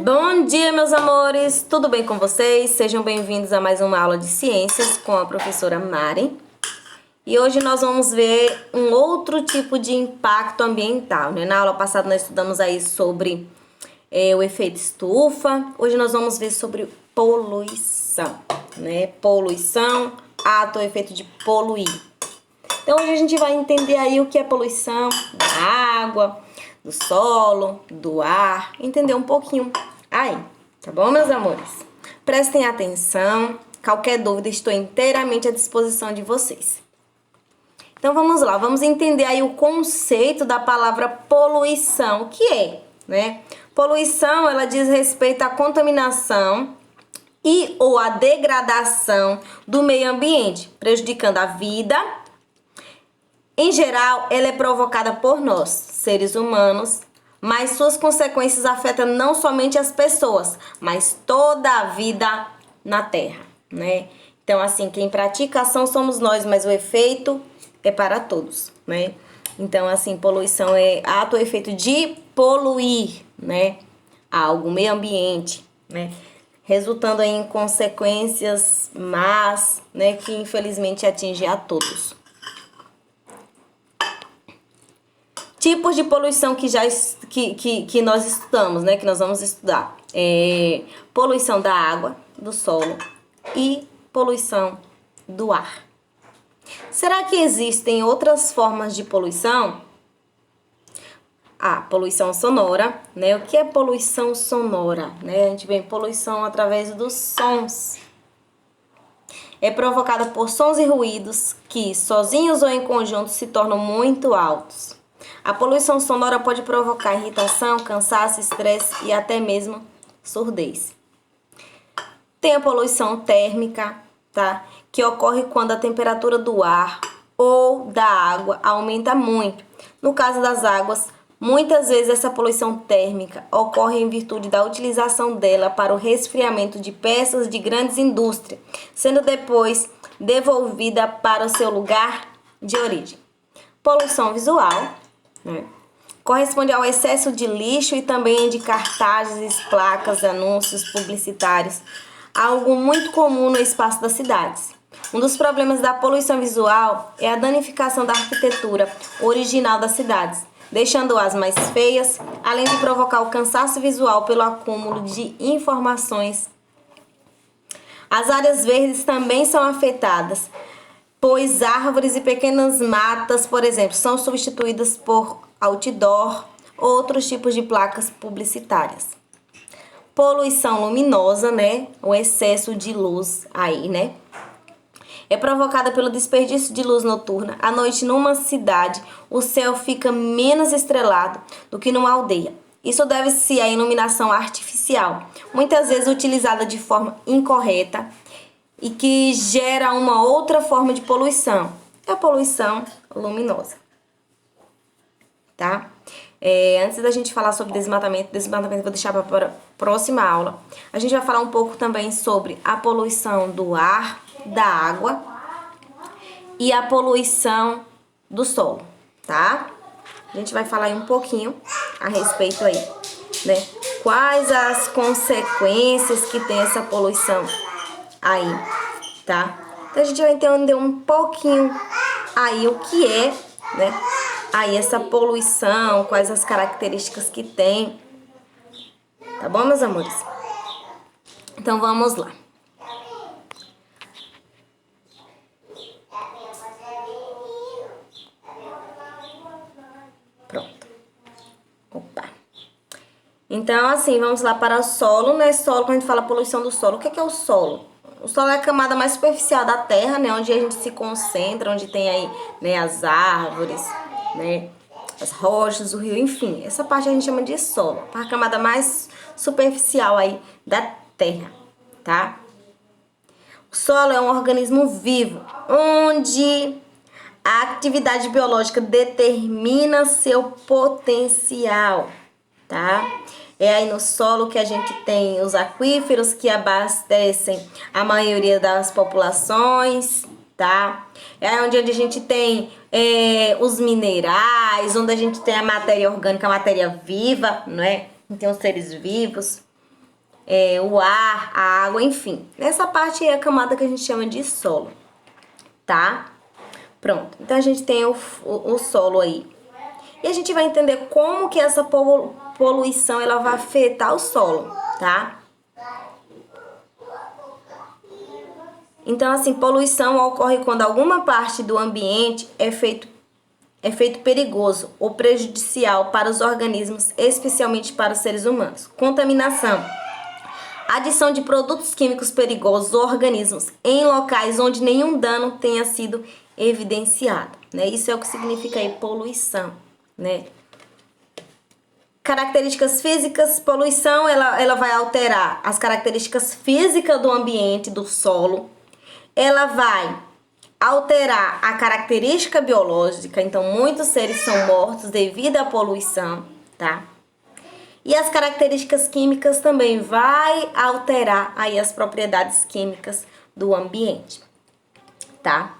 Bom dia, meus amores! Tudo bem com vocês? Sejam bem-vindos a mais uma aula de ciências com a professora Mari. E hoje nós vamos ver um outro tipo de impacto ambiental, né? Na aula passada nós estudamos aí sobre o efeito estufa. Hoje nós vamos ver sobre poluição, né? Poluição, ato ou efeito de poluir. Então hoje a gente vai entender aí o que é poluição da água, do solo, do ar, entender um pouquinho aí, tá bom, meus amores? Prestem atenção, qualquer dúvida estou inteiramente à disposição de vocês. Então vamos lá, vamos entender aí o conceito da palavra poluição, o que é, né? Poluição, ela diz respeito à contaminação e ou à degradação do meio ambiente, prejudicando a vida. Em geral, ela é provocada por nós, seres humanos, mas suas consequências afetam não somente as pessoas, mas toda a vida na Terra, né? Então, assim, quem pratica a ação somos nós, mas o efeito é para todos, né? Então, assim, poluição é ato ou efeito de poluir, né? Algo, meio ambiente, né? Resultando aí em consequências más, né? Que infelizmente atingem a todos. Tipos de poluição que nós estudamos, né? Que nós vamos estudar. Poluição da água, do solo e poluição do ar. Será que existem outras formas de poluição? Poluição sonora, né? O que é poluição sonora? Né? A gente vê poluição através dos sons. É provocada por sons e ruídos que, sozinhos ou em conjunto, se tornam muito altos. A poluição sonora pode provocar irritação, cansaço, estresse e até mesmo surdez. Tem a poluição térmica, tá? Que ocorre quando a temperatura do ar ou da água aumenta muito. No caso das águas, muitas vezes essa poluição térmica ocorre em virtude da utilização dela para o resfriamento de peças de grandes indústrias, sendo depois devolvida para o seu lugar de origem. Poluição visual, né? Corresponde ao excesso de lixo e também de cartazes, placas, anúncios publicitários, algo muito comum no espaço das cidades. Um dos problemas da poluição visual é a danificação da arquitetura original das cidades, deixando-as mais feias, além de provocar o cansaço visual pelo acúmulo de informações. As áreas verdes também são afetadas, pois árvores e pequenas matas, por exemplo, são substituídas por outdoor, outros tipos de placas publicitárias. Poluição luminosa, né? O excesso de luz aí, né? É provocada pelo desperdício de luz noturna. À noite, numa cidade, o céu fica menos estrelado do que numa aldeia. Isso deve-se à iluminação artificial, muitas vezes utilizada de forma incorreta, e que gera uma outra forma de poluição, é a poluição luminosa, tá? Antes da gente falar sobre desmatamento eu vou deixar para a próxima aula. A gente vai falar um pouco também sobre a poluição do ar, da água e a poluição do solo, tá? A gente vai falar aí um pouquinho a respeito aí, né? Quais as consequências que tem essa poluição aí, tá? Então a gente vai entender um pouquinho aí o que é, né? Aí essa poluição, quais as características que tem. Tá bom, meus amores? Então vamos lá. Pronto. Opa. Então, assim, vamos lá para o solo, né? Solo, quando a gente fala poluição do solo, o que é o solo? O solo é a camada mais superficial da terra, né? Onde a gente se concentra, onde tem aí, né, as árvores, né? As rochas, o rio, enfim. Essa parte a gente chama de solo. A camada mais superficial aí da terra, tá? O solo é um organismo vivo, onde a atividade biológica determina seu potencial, tá? É aí no solo que a gente tem os aquíferos que abastecem a maioria das populações, tá? É onde a gente tem os minerais, onde a gente tem a matéria orgânica, a matéria viva, não é? tem os seres vivos, o ar, a água, enfim. Essa parte é a camada que a gente chama de solo, tá? Pronto, então a gente tem o solo aí. E a gente vai entender como que essa poluição ela vai afetar o solo, tá? Então, assim, poluição ocorre quando alguma parte do ambiente é feito perigoso ou prejudicial para os organismos, especialmente para os seres humanos. Contaminação. Adição de produtos químicos perigosos ou organismos em locais onde nenhum dano tenha sido evidenciado, né? Isso é o que significa aí poluição, né? Características físicas, poluição, ela vai alterar as características físicas do ambiente, do solo. Ela vai alterar a característica biológica, então muitos seres são mortos devido à poluição, tá? E as características químicas também vai alterar aí as propriedades químicas do ambiente, tá?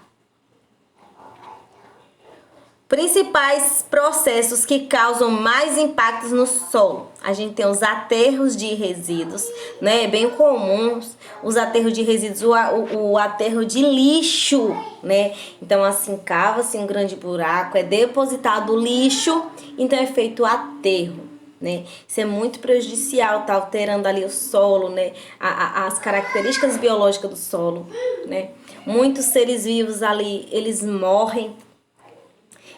Principais processos que causam mais impactos no solo. A gente tem os aterros de resíduos, né? É bem comuns os aterros de resíduos, o aterro de lixo, né? Então, assim, cava-se um grande buraco, é depositado lixo, então é feito aterro, né? Isso é muito prejudicial, tá alterando ali o solo, né? As características biológicas do solo, né? Muitos seres vivos ali, eles morrem.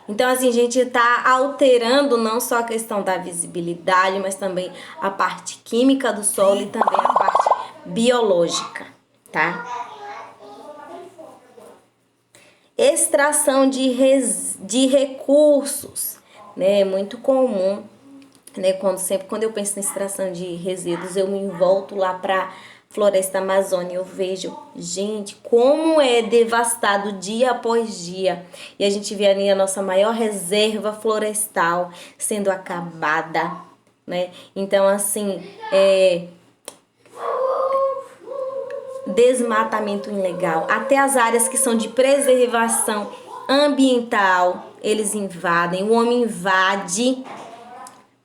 Então, assim, a gente está alterando não só a questão da visibilidade, mas também a parte química do solo e também a parte biológica, tá? Extração de recursos, né? É muito comum, né? Quando eu penso em extração de resíduos, eu me volto lá para Floresta Amazônia, eu vejo, gente, como é devastado dia após dia. E a gente vê ali a nossa maior reserva florestal sendo acabada, né? Então, assim, desmatamento ilegal. Até as áreas que são de preservação ambiental, eles invadem. O homem invade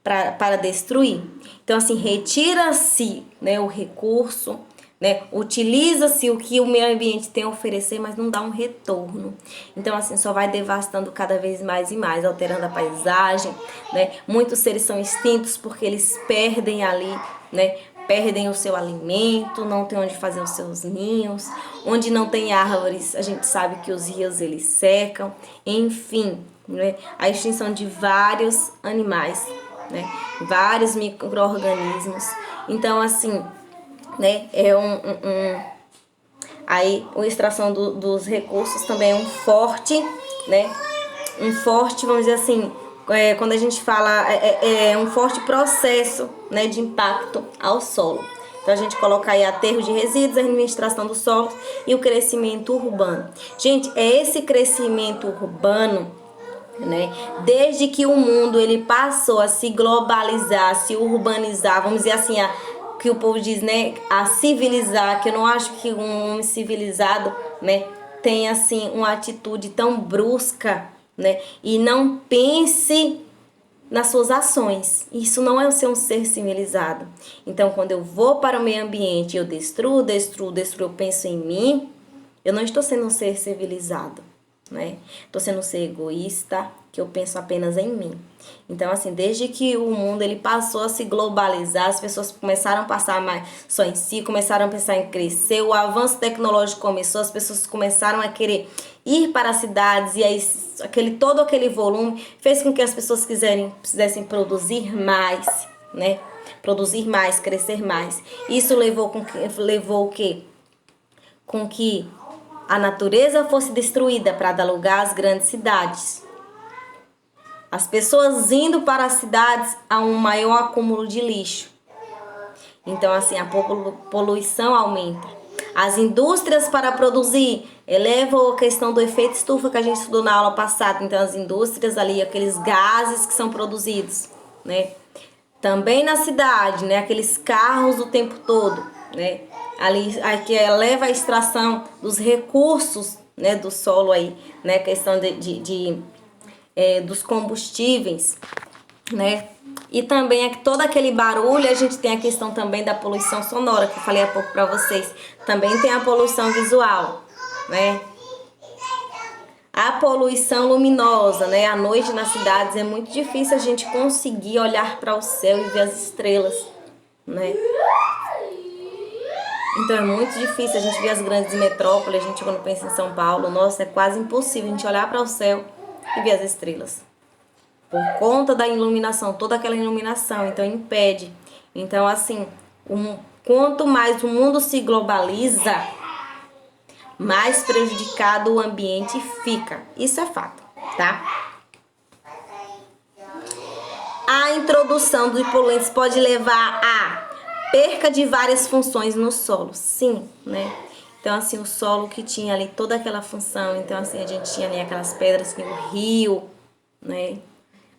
para destruir. Então, assim, retira-se, né, o recurso, né, utiliza-se o que o meio ambiente tem a oferecer, mas não dá um retorno. Então, assim, só vai devastando cada vez mais e mais, alterando a paisagem, né? Muitos seres são extintos porque eles perdem ali, né, perdem o seu alimento, não tem onde fazer os seus ninhos, onde não tem árvores, a gente sabe que os rios eles secam, enfim, né, a extinção de vários animais, né, vários micro-organismos. Então, assim, né, aí a extração dos recursos também é um forte, né, vamos dizer assim, quando a gente fala, um forte processo, né, de impacto ao solo. Então, a gente coloca aí aterro de resíduos, a administração do solo e o crescimento urbano. Gente, é esse crescimento urbano, né? Desde que o mundo ele passou a se globalizar, se urbanizar, vamos dizer assim, que o povo diz, né, a civilizar, que eu não acho que um homem civilizado, né, tem assim uma atitude tão brusca, né, e não pense nas suas ações. Isso não é ser um ser civilizado. Então, quando eu vou para o meio ambiente, eu destruo, eu penso em mim, eu não estou sendo um ser civilizado, né? Estou sendo um ser egoísta, que eu penso apenas em mim. Então, assim, desde que o mundo ele passou a se globalizar, as pessoas começaram a passar mais só em si, começaram a pensar em crescer, o avanço tecnológico começou, as pessoas começaram a querer ir para as cidades e aí todo aquele volume fez com que as pessoas quisessem produzir mais, né? Produzir mais, crescer mais. Isso levou o quê? Com que a natureza fosse destruída para dar lugar às grandes cidades. As pessoas indo para as cidades a um maior acúmulo de lixo. Então, assim, a poluição aumenta. As indústrias para produzir elevam a questão do efeito estufa que a gente estudou na aula passada. Então, as indústrias ali, aqueles gases que são produzidos, né? Também na cidade, né? Aqueles carros o tempo todo, né? Ali que eleva a extração dos recursos, né, do solo aí, né, questão dos combustíveis, né, E também todo aquele barulho, a gente tem a questão também da poluição sonora, que eu falei há pouco para vocês. Também tem a poluição visual, né? A poluição luminosa, né? À noite nas cidades é muito difícil a gente conseguir olhar para o céu e ver as estrelas, né? Então é muito difícil a gente ver as grandes metrópoles. A gente, quando pensa em São Paulo, nossa, é quase impossível a gente olhar para o céu e ver as estrelas. Por conta da iluminação, toda aquela iluminação, então impede. Então, assim, quanto mais o mundo se globaliza, mais prejudicado o ambiente fica. Isso é fato, tá? A introdução de poluentes pode levar a perca de várias funções no solo. Sim, né? Então, assim, o solo que tinha ali toda aquela função. Então, assim, a gente tinha ali aquelas pedras que o rio, né?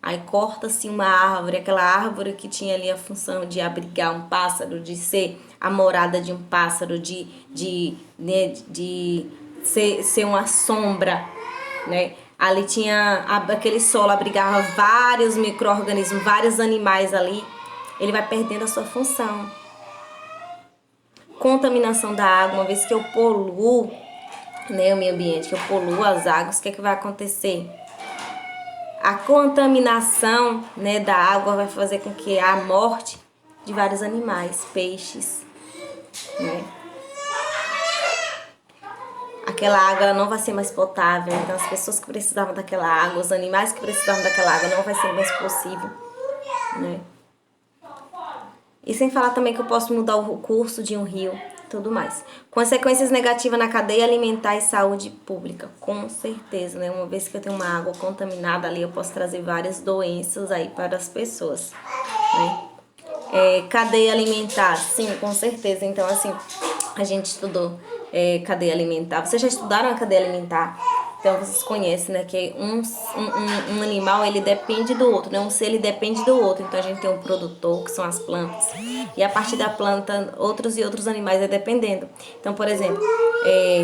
Aí corta-se uma árvore, aquela árvore que tinha ali a função de abrigar um pássaro, de ser a morada de um pássaro, de ser uma sombra, né? Ali tinha aquele solo, abrigava vários micro-organismos, vários animais ali. Ele vai perdendo a sua função. Contaminação da água, uma vez que eu poluo, né, o meio ambiente, que eu poluo as águas, o que é que vai acontecer? A contaminação, né, da água vai fazer com que a morte de vários animais, peixes, né? Aquela água não vai ser mais potável, então as pessoas que precisavam daquela água, os animais que precisavam daquela água não vai ser mais possível, né? E sem falar também que eu posso mudar o curso de um rio, tudo mais. Consequências negativas na cadeia alimentar e saúde pública, com certeza, né? Uma vez que eu tenho uma água contaminada ali, eu posso trazer várias doenças aí para as pessoas, né? Cadeia alimentar, sim, com certeza. Então, assim, a gente estudou cadeia alimentar. Vocês já estudaram a cadeia alimentar? Então, vocês conhecem, né, que um animal, ele depende do outro, né? Um ser, ele depende do outro. Então, a gente tem um produtor, que são as plantas. E a partir da planta, outros e outros animais dependendo. Então, por exemplo,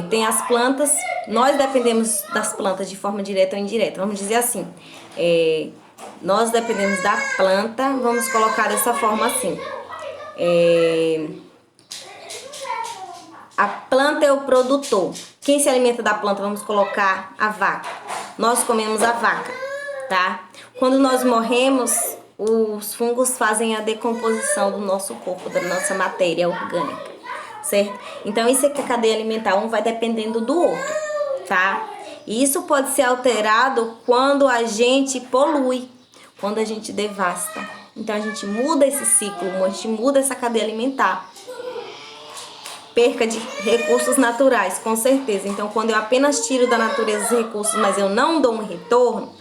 tem as plantas, nós dependemos das plantas de forma direta ou indireta. Vamos dizer assim, nós dependemos da planta, vamos colocar dessa forma assim. A planta é o produtor. Quem se alimenta da planta, vamos colocar a vaca. Nós comemos a vaca, tá? Quando nós morremos, os fungos fazem a decomposição do nosso corpo, da nossa matéria orgânica, certo? Então, isso é que a cadeia alimentar, um vai dependendo do outro, tá? E isso pode ser alterado quando a gente polui, quando a gente devasta. Então, a gente muda esse ciclo, a gente muda essa cadeia alimentar. Perca de recursos naturais, com certeza. Então, quando eu apenas tiro da natureza os recursos, mas eu não dou um retorno,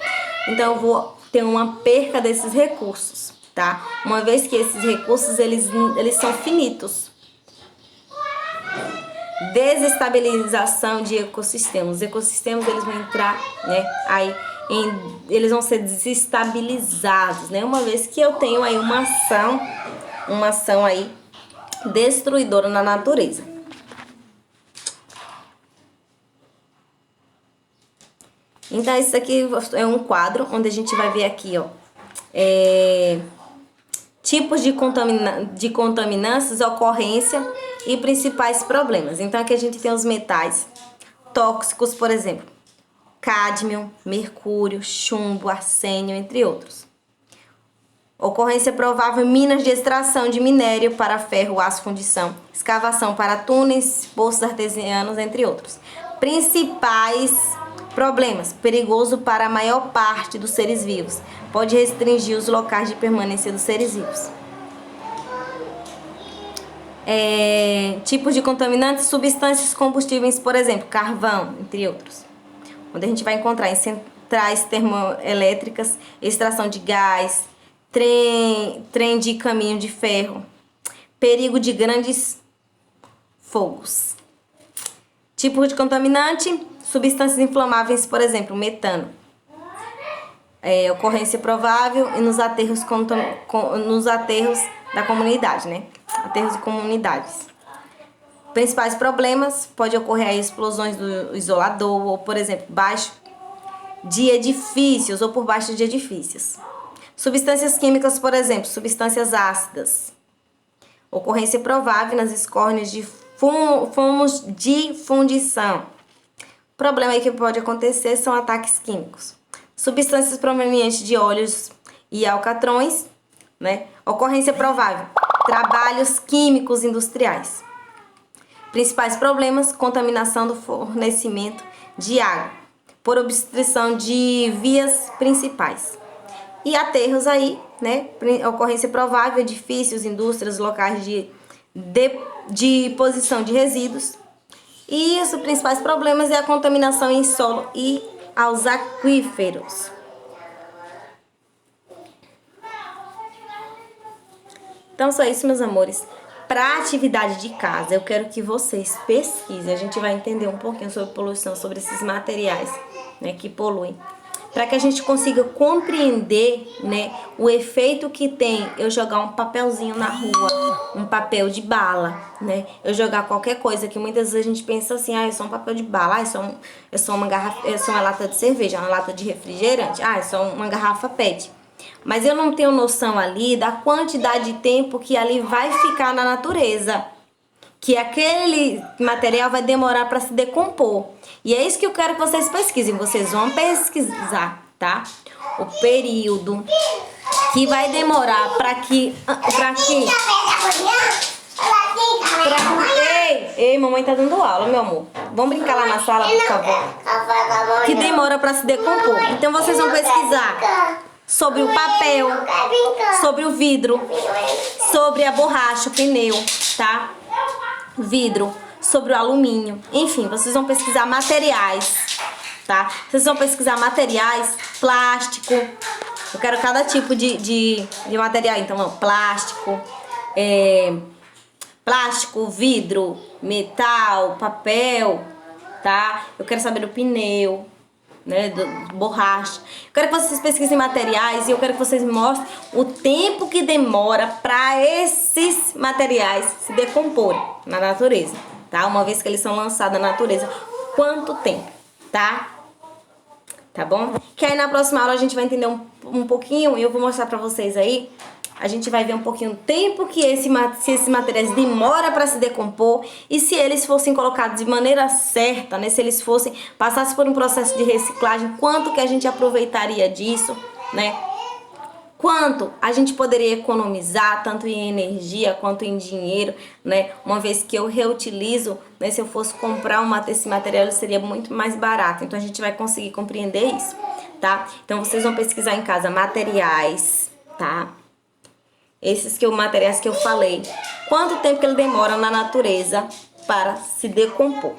então eu vou ter uma perca desses recursos, tá? Uma vez que esses recursos, eles são finitos. Desestabilização de ecossistemas. Os ecossistemas, eles vão entrar, né, aí eles vão ser desestabilizados, né? Uma vez que eu tenho aí uma ação aí destruidora na natureza. Então, isso aqui é um quadro onde a gente vai ver aqui, ó, tipos de contaminantes, ocorrência e principais problemas. Então, aqui a gente tem os metais tóxicos, por exemplo, cádmio, mercúrio, chumbo, arsênio, entre outros. Ocorrência provável em minas de extração de minério para ferro, aço, fundição, escavação para túneis, poços artesianos, entre outros. Principais problemas: perigoso para a maior parte dos seres vivos, pode restringir os locais de permanência dos seres vivos. Tipos de contaminantes, substâncias combustíveis, por exemplo, carvão, entre outros, onde a gente vai encontrar em centrais termoelétricas, extração de gás, trem de caminho de ferro, perigo de grandes fogos. Tipo de contaminante, substâncias inflamáveis, por exemplo, metano. Ocorrência provável e nos aterros da comunidade, né? Aterros de comunidades. Principais problemas, pode ocorrer aí explosões do isolador, ou, por exemplo, baixo de edifícios ou por baixo de edifícios. Substâncias químicas, por exemplo, substâncias ácidas. Ocorrência provável nas escórnias de fumos de fundição. O problema aí que pode acontecer são ataques químicos. Substâncias provenientes de óleos e alcatrões, né? Ocorrência provável, trabalhos químicos industriais. Principais problemas, contaminação do fornecimento de água, por obstrução de vias principais. E aterros aí, né? Ocorrência provável, edifícios, indústrias, locais de deposição de resíduos. E os principais problemas é a contaminação em solo e aos aquíferos. Então, só isso, meus amores. Para atividade de casa, eu quero que vocês pesquisem. A gente vai entender um pouquinho sobre poluição, sobre esses materiais, né, que poluem. Para que a gente consiga compreender, né, o efeito que tem eu jogar um papelzinho na rua, um papel de bala, né? Eu jogar qualquer coisa que muitas vezes a gente pensa assim, é só um papel de bala, é só uma garrafa, é só uma lata de cerveja, uma lata de refrigerante, é só uma garrafa PET. Mas eu não tenho noção ali da quantidade de tempo que ali vai ficar na natureza. Que aquele material vai demorar para se decompor. E é isso que eu quero que vocês pesquisem. Vocês vão pesquisar, tá? O período que vai demorar Ei, mamãe tá dando aula, meu amor. Vamos brincar lá na sala, por favor. Que demora para se decompor. Então vocês vão pesquisar sobre o papel, sobre o vidro, sobre a borracha, o pneu, tá? Vidro, sobre o alumínio. Enfim, vocês vão pesquisar materiais, tá? Vocês vão pesquisar materiais, plástico. Eu quero cada tipo de material. Então, ó, plástico, plástico, vidro, metal, papel, tá? Eu quero saber do pneu, né, borracha. Eu quero que vocês pesquisem materiais e eu quero que vocês mostrem o tempo que demora para esses materiais se decomporem na natureza, tá? Uma vez que eles são lançados na natureza, quanto tempo, tá? Tá bom? Que aí na próxima aula a gente vai entender um pouquinho e eu vou mostrar pra vocês aí. A gente vai ver um pouquinho o tempo que se esses materiais demoram para se decompor e se eles fossem colocados de maneira certa, né? Se eles passassem por um processo de reciclagem, quanto que a gente aproveitaria disso, né? Quanto a gente poderia economizar, tanto em energia quanto em dinheiro, né? Uma vez que eu reutilizo, né? Se eu fosse comprar esse material, ele seria muito mais barato. Então a gente vai conseguir compreender isso, tá? Então vocês vão pesquisar em casa materiais, tá? Esses materiais que eu falei. Quanto tempo que ele demora na natureza para se decompor.